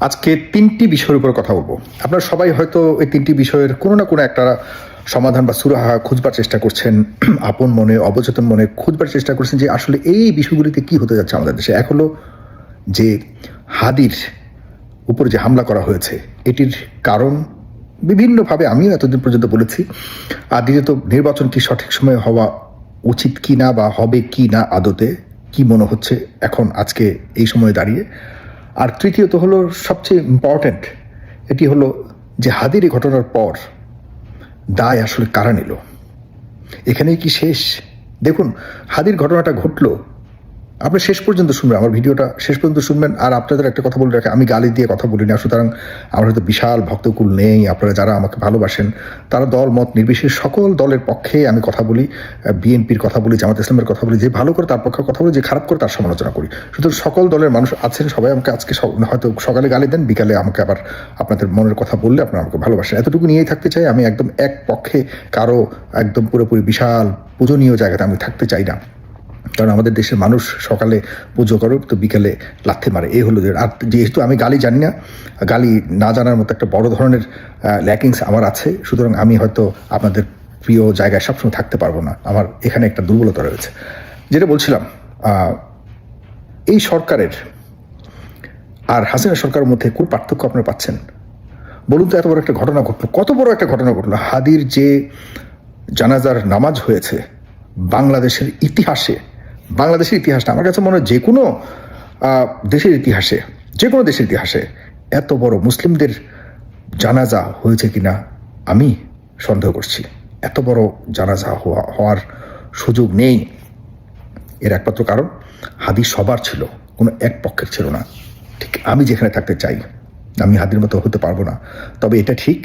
আজকে তিনটি বিষয়ের উপর কথা বলবো। আপনারা সবাই হয়তো এই তিনটি বিষয়ের কোনো না কোনো একটা সমাধান বা সুরাহা খুঁজবার চেষ্টা করছেন, আপন মনে অবচেতন মনে খুঁজবার চেষ্টা করছেন যে আসলে এই বিষয়গুলিতে কি হতে যাচ্ছে আমাদের দেশে। এক হলো যে হাদির উপর যে হামলা করা হয়েছে এটির কারণ বিভিন্নভাবে আমিও এতদিন পর্যন্ত বলেছি। আর দ্বিতীয়ত নির্বাচন কি সঠিক সময়ে হওয়া উচিত কি না বা হবে কি না আদতে কি মনে হচ্ছে এখন আজকে এই সময়ে দাঁড়িয়ে। আর তৃতীয়ত হলো সবচেয়ে ইম্পর্ট্যান্ট, এটি হলো যে হাদির এই ঘটনার পর দায় আসলে কারা নিল, এখানেই কি শেষ? দেখুন, হাদির ঘটনাটা ঘটলো, আপনি শেষ পর্যন্ত শুনবেন, আমার ভিডিওটা শেষ পর্যন্ত শুনবেন। আর আপনাদের একটা কথা বলে রাখে, আমি গালি দিয়ে কথা বলি না, সুতরাং আমার হয়তো বিশাল ভক্তকুল নেই। আপনারা যারা আমাকে ভালোবাসেন তারা দল মত নির্বিশেষে সকল দলের পক্ষে আমি কথা বলি, বিএনপির কথা বলি, জামাত ইসলামের কথা বলি, যে ভালো করে তার পক্ষে কথা বলি, যে খারাপ করে তার সমালোচনা করি। সুতরাং সকল দলের মানুষ আছেন, সবাই আমাকে আজকে হয়তো সকালে গালি দেন, বিকালে আমাকে আবার আপনাদের মনের কথা বললে আপনারা আমাকে ভালোবাসেন। এতটুকু নিয়েই থাকতে চাই, আমি একদম এক পক্ষে কারো একদম পুরোপুরি বিশাল পূজনীয় জায়গাতে আমি থাকতে চাই না। কারণ আমাদের দেশের মানুষ সকালে পুজো করে তো বিকেলে লাথি মারে, এই হলো। আর যেহেতু আমি গালি জানি না, গালি না জানার মতো একটা বড় ধরনের ল্যাকিংস আমার আছে, সুতরাং আমি হয়তো আপনাদের প্রিয় জায়গায় সবসময় থাকতে পারবো না, আমার এখানে একটা দুর্বলতা রয়েছে। যেটা বলছিলাম, এই সরকারের আর হাসিনা সরকারের মধ্যে কোন পার্থক্য আপনারা পাচ্ছেন বলুন তো? এত বড় একটা ঘটনা ঘটলো, কত বড় একটা ঘটনা ঘটলো। হাদির যে জানাজার নামাজ হয়েছে বাংলাদেশের ইতিহাসে, বাংলাদেশের ইতিহাসটা আমার কাছে মনে হয় যে কোনো দেশের ইতিহাসে, যে কোনো দেশের ইতিহাসে এত বড় মুসলিমদের জানাজা হয়েছে কিনা আমি সন্দেহ করছি। এত বড় জানাজা হওয়ার সুযোগ নেই। এর একমাত্র কারণ হাদি সবার ছিল, কোনো এক পক্ষের ছিল না। ঠিক আমি যেখানে থাকতে চাই আমি হাদির মতো হতে পারবো না, তবে এটা ঠিক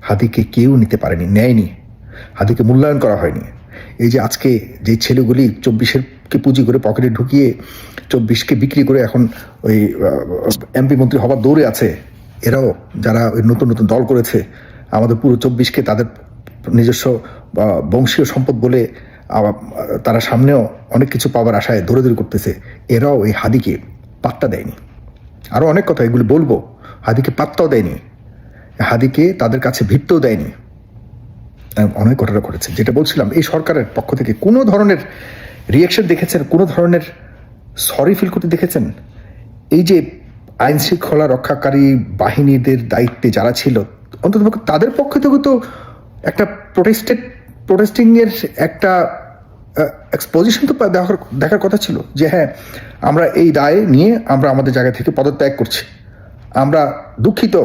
হাদিকে কেউ নিতে পারেনি, নেয়নি, হাদিকে মূল্যায়ন করা হয়নি। এই যে আজকে যে ছেলেগুলি 24-কে পুঁজি করে পকেটে ঢুকিয়ে 24-কে বিক্রি করে এখন ওই এমপি মন্ত্রী হবার দৌড়ে আছে, এরাও যারা ওই নতুন নতুন দল করেছে আমাদের পুরো 24-কে তাদের নিজস্ব বংশীয় সম্পদ বলে তারা সামনেও অনেক কিছু পাওয়ার আশায় দৌড়াদৌড়ি করতেছে, এরাও এই হাদিকে পাত্তা দেয়নি। আরও অনেক কথা এগুলি বলবো, হাদিকে পাত্তাও দেয়নি, হাদিকে তাদের কাছে ভিড়তেও দেয়নি, অনেক ঘটনা ঘটেছে। যেটা বলছিলাম, এই সরকারের পক্ষ থেকে কোনো ধরনের রিয়াকশন দেখেছেন? কোনো ধরনের সরি ফিল করতে দেখেছেন? এই যে আইন শৃঙ্খলা রক্ষাকারী বাহিনীদের দায়িত্বে যারা ছিল অন্তত তাদের পক্ষ থেকে তো একটা প্রোটেস্টিংয়ের একটা এক্সপোজিশন তো দেখার কথা ছিল, যে হ্যাঁ আমরা এই দায় নিয়ে আমরা আমাদের জায়গা থেকে পদত্যাগ করছি, আমরা দুঃখিত,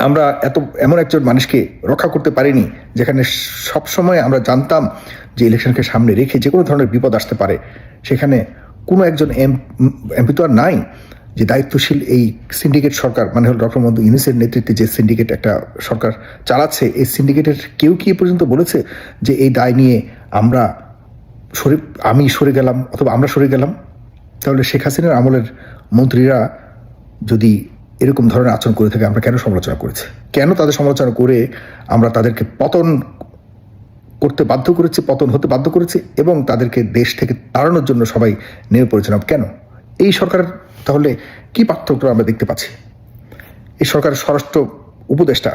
আমরা এমন একজন মানুষকে রক্ষা করতে পারিনি যেখানে সবসময় আমরা জানতাম যে ইলেকশনকে সামনে রেখে যে কোনো ধরনের বিপদ আসতে পারে। সেখানে কোনো একজন এমপি তো আর নাই যে দায়িত্বশীল এই সিন্ডিকেট সরকার, মানে হল ডক্টর মোহাম্মদ ইউনূসের নেতৃত্বে যে সিন্ডিকেট একটা সরকার চালাচ্ছে, এই সিন্ডিকেটের কেউ কি পর্যন্ত বলেছে যে এই দায় নিয়ে আমি সরে গেলাম অথবা আমরা সরে গেলাম? তাহলে শেখ হাসিনার আমলের মন্ত্রীরা যদি এরকম ধরনের আচরণ করে থাকে, আমরা কেন সমালোচনা করেছি? কেন তাদের সমালোচনা করে আমরা তাদেরকে পতন করতে বাধ্য করেছি, পতন হতে বাধ্য করেছি, এবং তাদেরকে দেশ থেকে তাড়ানোর জন্য সবাই নেমে পড়েছিলাম কেন? এই সরকারের তাহলে কি পার্থক্য আমরা দেখতে পাচ্ছি? এই সরকারের স্বরাষ্ট্র উপদেষ্টা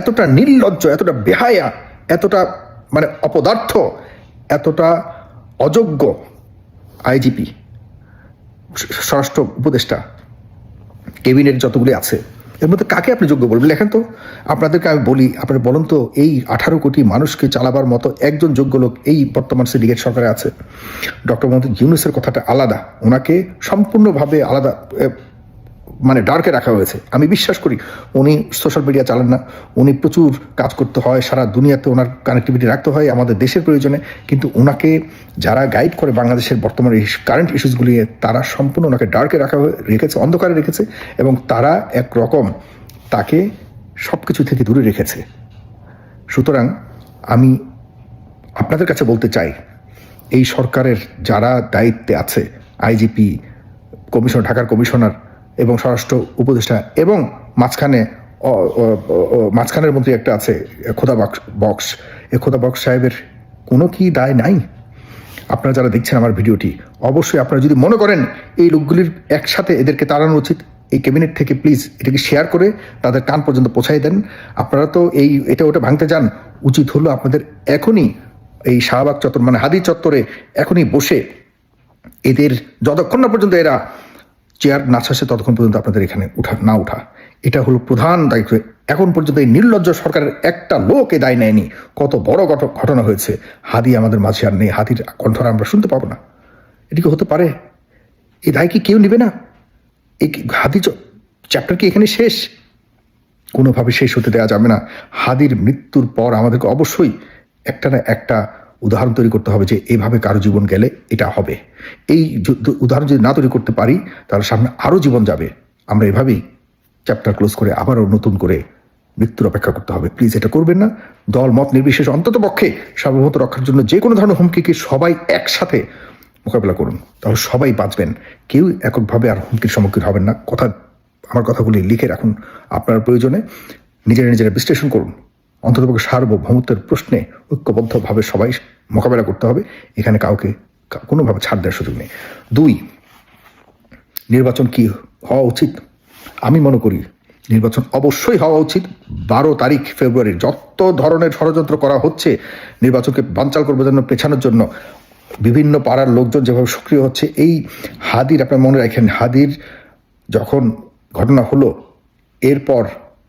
এতটা নির্লজ্জ, এতটা বেহায়া, এতটা মানে অপদার্থ, এতটা অযোগ্য আইজিপি, স্বরাষ্ট্র উপদেষ্টা, ক্যাবিনেট যতগুলি আছে এর মধ্যে কাকে আপনি যোগ্য বলবেন? লেখেন তো। আপনাদেরকে আমি বলি, আপনারা বলুন তো, এই 18 কোটি মানুষকে চালাবার মতো একজন যোগ্য লোক এই বর্তমান সিন্ডিকেট সরকারে আছে? ডক্টর মোহাম্মদ ইউনূসের কথাটা আলাদা, ওনাকে সম্পূর্ণভাবে আলাদা মানে ডার্কে রাখা হয়েছে। আমি বিশ্বাস করি উনি সোশ্যাল মিডিয়া চালান না, উনি প্রচুর কাজ করতে হয়, সারা দুনিয়াতে ওনার কানেক্টিভিটি রাখতে হয় আমাদের দেশের প্রয়োজনে, কিন্তু ওনাকে যারা গাইড করে বাংলাদেশের বর্তমানে কারেন্ট ইস্যুসগুলি, তারা সম্পূর্ণ ওনাকে ডার্কে রেখেছে, অন্ধকারে রেখেছে, এবং তারা একরকম তাকে সব কিছু থেকে দূরে রেখেছে। সুতরাং আমি আপনাদের কাছে বলতে চাই, এই সরকারের যারা দায়িত্বে আছে, আইজিপি, কমিশনার, ঢাকার কমিশনার এবং স্বরাষ্ট্র উপদেষ্টা, এবং মাঝখানের মন্ত্রী একটা আছে খোদা বক্স, এই খোদা বক্স সাহেবের কোনো কি দায় নাই? আপনারা যারা দেখছেন আমার ভিডিওটি, অবশ্যই আপনারা যদি মনে করেন এই লোকগুলির একসাথে এদেরকে তাড়ানো উচিত, এই ক্যাবিনেট থেকে প্লিজ এটাকে শেয়ার করে তাদের কান পর্যন্ত পৌঁছাই দেন। আপনারা তো এটা ওটা ভাঙতে যান, উচিত হলো আপনাদের এখনই এই শাহবাগ চত্বর মানে হাদি চত্বরে এখনই বসে এদের যতক্ষণ না পর্যন্ত এরা চেয়ার না ছাসে ততক্ষণ পর্যন্ত আপনাদের এখানে ওঠা এটা হলো প্রধান দায়িত্ব। এখন পর্যন্ত এই নির্লজ্জ সরকারের একটা লোক এ দায় নেয়নি। কত বড় ঘটনা হয়েছে, হাদি আমাদের মাঝে আর নেই, হাদির কণ্ঠরা আমরা শুনতে পাবো না। এটি কি হতে পারে? এই দায় কি কেউ নেবে না? এই হাদি চ্যাপ্টার কি এখানে শেষ? কোনোভাবে শেষ হতে দেওয়া যাবে না। হাদির মৃত্যুর পর আমাদেরকে অবশ্যই একটা না একটা উদাহরণ তৈরি করতে হবে যে এভাবে কারো জীবন গেলে এটা হবে। এই উদাহরণ যদি না তৈরি করতে পারি তাহলে সামনে আরও জীবন যাবে। আমরা এভাবেই চ্যাপ্টার ক্লোজ করে আবারও নতুন করে মৃত্যুর অপেক্ষা করতে হবে। প্লিজ এটা করবেন না। দল মত নির্বিশেষে অন্তত পক্ষে সার্বভৌমত্ব রক্ষার জন্য যে কোনো ধরনের হুমকিকে সবাই একসাথে মোকাবেলা করুন, তাহলে সবাই বাঁচবেন। কেউ এককভাবে আর হুমকির সম্মুখীন হবেন না। আমার কথাগুলি লিখে রাখুন, আপনার প্রয়োজনে নিজেরা বিশ্লেষণ করুন। অন্ততপক্ষে সার্বভৌমত্বের প্রশ্নে ঐক্যবদ্ধভাবে সবাই মোকাবেলা করতে হবে। এখানে কাউকে কোনোভাবে ছাড় দেওয়ার সুযোগ নেই। 2, নির্বাচন কি হওয়া উচিত? আমি মনে করি নির্বাচন অবশ্যই হওয়া উচিত। 12 তারিখ ফেব্রুয়ারি যত ধরনের ষড়যন্ত্র করা হচ্ছে নির্বাচনকে বানচাল করবার জন্য, পেছানোর জন্য, বিভিন্ন পাড়ার লোকজন যেভাবে সক্রিয় হচ্ছে, এই হাদির আপনার মনে রাখেন, হাদির যখন ঘটনা হলো এরপর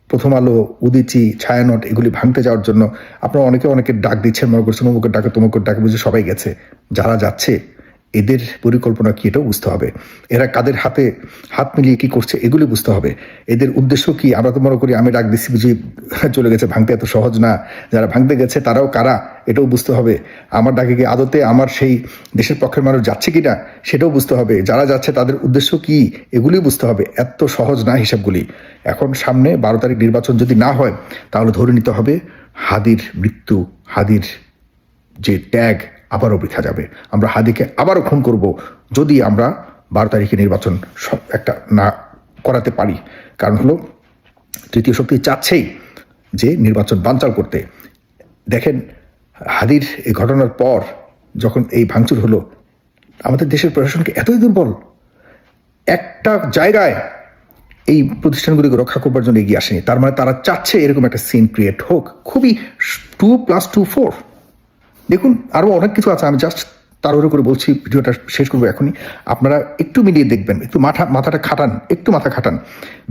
প্রথম আলো, উদিচি, ছায়ানট এগুলি ভাঙতে যাওয়ার জন্য আপনারা অনেকে ডাক দিচ্ছেন, মনে করছেন অমুকের ডাকে তমুকের ডাকে বুঝে সবাই গেছে। যারা যাচ্ছে এদের পরিকল্পনা কি এটাও বুঝতে হবে। এরা কাদের হাতে হাত মিলিয়ে কি করছে এগুলি বুঝতে হবে। এদের উদ্দেশ্য কি? আমরা তো মনে করি আমি ডাক দিচ্ছি বুঝি চলে গেছে, ভাঙতে এত সহজ না। যারা ভাঙতে গেছে তারাও কারা এটাও বুঝতে হবে। আমার ডাকে কি আদতে আমার সেই দেশের পক্ষের মানুষ যাচ্ছে কি না সেটাও বুঝতে হবে। যারা যাচ্ছে তাদের উদ্দেশ্য কি এগুলি বুঝতে হবে। এত সহজ না হিসাবগুলি। এখন সামনে 12 তারিখ নির্বাচন যদি না হয় তাহলে ধরে নিতে হবে হাদির মৃত্যু, হাদির যে ট্যাগ আবারও বৃথা যাবে। আমরা হাদিকে আবারও খুন করব যদি আমরা 12 তারিখে নির্বাচন একটা না করাতে পারি। কারণ হলো তৃতীয় শক্তি চাচ্ছেই যে নির্বাচন বানচাল করতে। দেখেন হাদির এই ঘটনার পর যখন এই ভাঙচুর হলো, আমাদের দেশের প্রশাসনকে এতই দুর্বল, একটা জায়গায় এই প্রতিষ্ঠানগুলিকে রক্ষা করবার জন্য এগিয়ে আসেনি। তার মানে তারা চাচ্ছে এরকম একটা সিন ক্রিয়েট হোক। খুবই 2+2 4। দেখুন আরও অনেক কিছু আছে, আমি জাস্ট তাড়াহুড়ো করে বলছি, ভিডিওটা শেষ করবো এখনই। আপনারা একটু মিলিয়ে দেখবেন, একটু মাথাটা খাটান, একটু মাথা খাটান।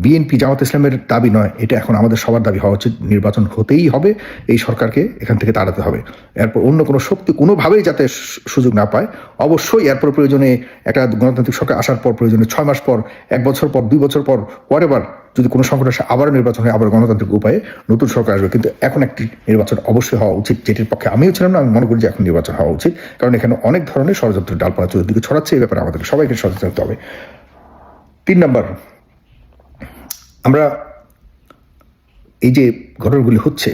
বিএনপি জামাত ইসলামের দাবি নয়, এটা এখন আমাদের সবার দাবি হওয়া উচিত। নির্বাচন হতেই হবে, এই সরকারকে এখান থেকে তাড়াতে হবে। এরপর অন্য কোনো শক্তি কোনোভাবেই যাতে সুযোগ না পায়। অবশ্যই এরপর প্রয়োজনে একটা গণতান্ত্রিক সরকার আসার পর, প্রয়োজনে 6 মাস পর, 1 বছর পর, 2 বছর পর, হোয়াটএভার, যদি কোনো সংকট আসে আবারও নির্বাচন হয়, আবার গণতান্ত্রিক উপায়ে নতুন সরকার আসবে। কিন্তু এখন একটি নির্বাচন অবশ্যই হওয়া উচিত, যেটির পক্ষে আমিও ছিলাম না। আমি মনে করি যে এখন নির্বাচন হওয়া উচিত, কারণ এখানে অনেক ধরনের ষড়যন্ত্রের ডালপালা চতুর্দিকে ছড়াচ্ছে। এই ব্যাপারে আমাদের সবাইকে সচেতন হতে হবে। 3 নম্বর, আমরা এই যে ঘটনাগুলি হচ্ছে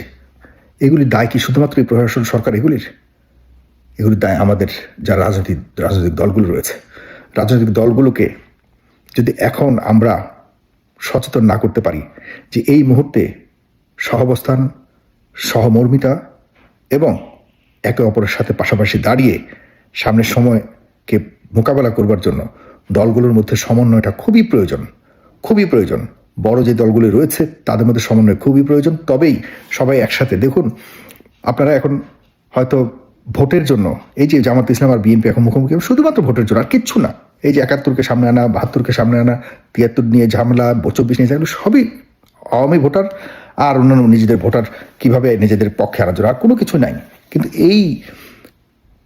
এগুলির দায় কি শুধুমাত্র এই প্রশাসন সরকার? এগুলির দায় আমাদের যারা রাজনৈতিক দলগুলো রয়েছে। রাজনৈতিক দলগুলোকে যদি এখন আমরা সচেতন না করতে পারি যে এই মুহূর্তে সহাবস্থান, সহমর্মিতা এবং একে অপরের সাথে পাশাপাশি দাঁড়িয়ে সামনের সময়কে মোকাবেলা করবার জন্য দলগুলোর মধ্যে সমন্বয়টা খুবই প্রয়োজন। বড় যে দলগুলি রয়েছে তাদের মধ্যে সমন্বয় খুবই প্রয়োজন। তবেই সবাই একসাথে, দেখুন আপনারা এখন হয়তো ভোটের জন্য এই যে জামাত ইসলাম আর বিএনপি এখন মুখোমুখি শুধুমাত্র ভোটের জন্য, আর কিচ্ছু না। এই যে 71কে সামনে আনা, 72কে সামনে আনা, 73 নিয়ে ঝামেলা, 24 নিয়ে ঝামেলা, সবই আওয়ামী ভোটার আর অন্যান্য নিজেদের ভোটার কিভাবে নিজেদের পক্ষে আনার জন্য, আর কোনো কিছু নাই। কিন্তু এই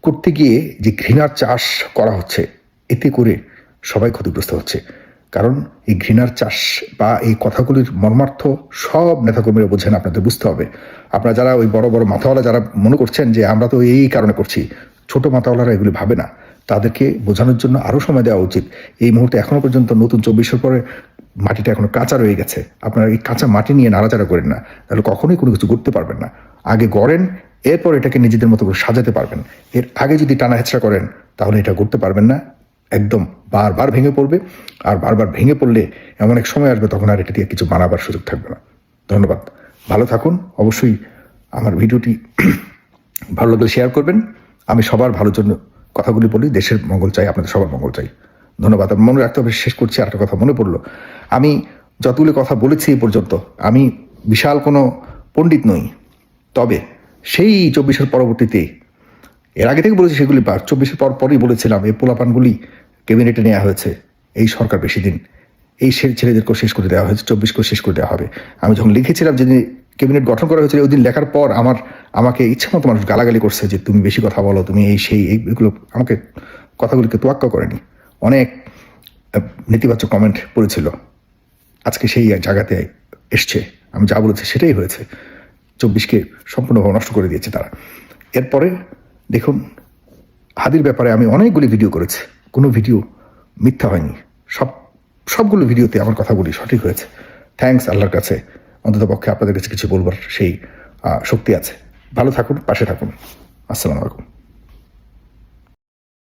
করতে গিয়ে যে ঘৃণার চাষ করা হচ্ছে, এতে করে সবাই ক্ষতিগ্রস্ত হচ্ছে। কারণ এই ঘৃণার চাষ বা এই কথাগুলির মর্মার্থ সব নেতাকর্মীরা বোঝেন, আপনাদের বুঝতে হবে। আপনারা যারা ওই বড় বড় মাথাওয়ালা যারা মনে করছেন যে আমরা তো এই কারণে করছি, ছোট মাথাওয়ালারা এগুলি ভাবে না। তাদেরকে বোঝানোর জন্য আরও সময় দেওয়া উচিত। এই মুহূর্তে এখনো পর্যন্ত নতুন 24 পরে মাটিটা এখনো কাঁচা রয়ে গেছে। আপনারা এই কাঁচা মাটি নিয়ে নাড়াচাড়া করেন না, তাহলে কখনোই কোনো কিছু করতে পারবেন না। আগে গড়েন, এরপর এটাকে নিজেদের মতো করে সাজাতে পারবেন। এর আগে যদি টানা হেঁচড়া করেন তাহলে এটা করতে পারবেন না। একদম বারবার ভেঙে পড়বে, আর বারবার ভেঙে পড়লে এমন এক সময় আসবে তখন আর এটা দিয়ে কিছু বানাবার সুযোগ থাকবে না। ধন্যবাদ, ভালো থাকুন। অবশ্যই আমার ভিডিওটি ভালো লাগলে শেয়ার করবেন। আমি সবার ভালোর জন্য কথাগুলি বলি, দেশের মঙ্গল চাই, আপনাদের সবার মঙ্গল চাই। ধন্যবাদ। মনে রাখতে হবে, শেষ করছি আরেকটা কথা মনে পড়লো। আমি যতগুলো কথা বলেছি এই পর্যন্ত, আমি বিশাল কোনো পণ্ডিত নই, তবে সেই 24-এর পরবর্তীতে, এর আগে থেকে বলেছি সেগুলি, 24-এর পরই বলেছিলাম এই পোলাপানগুলি ক্যাবিনেটে নেওয়া হয়েছে, এই সরকার বেশি দিন, এই ছেলেদেরকেও শেষ করে দেওয়া হয়েছে, 24কেও শেষ করে দেওয়া হবে। আমি যখন লিখেছিলাম যেদিন ক্যাবিনেট গঠন করা হয়েছিল, ওই দিন লেখার পর আমাকে ইচ্ছা মতো মানুষ গালাগালি করছে যে তুমি বেশি কথা বলো, তুমি এইগুলো, আমাকে কথাগুলিকে তোয়াক্কা করেনি, অনেক নেতিবাচক কমেন্ট পড়েছিল। আজকে সেই জায়গাতে এসছে, আমি যা বলেছি সেটাই হয়েছে। 24কে সম্পূর্ণভাবে নষ্ট করে দিয়েছে তারা। এরপরে দেখুন, হাদির ব্যাপারে আমি অনেকগুলি ভিডিও করেছি, কোনো ভিডিও মিথ্যা হয়নি, সবগুলো ভিডিওতে আমার কথাগুলি সঠিক হয়েছে। থ্যাঙ্কস আল্লাহর কাছে, অন্তত পক্ষে আপনাদের কাছে কিছু বলবার সেই শক্তি আছে। ভালো থাকুন, পাশে থাকুন। আসসালামু আলাইকুম।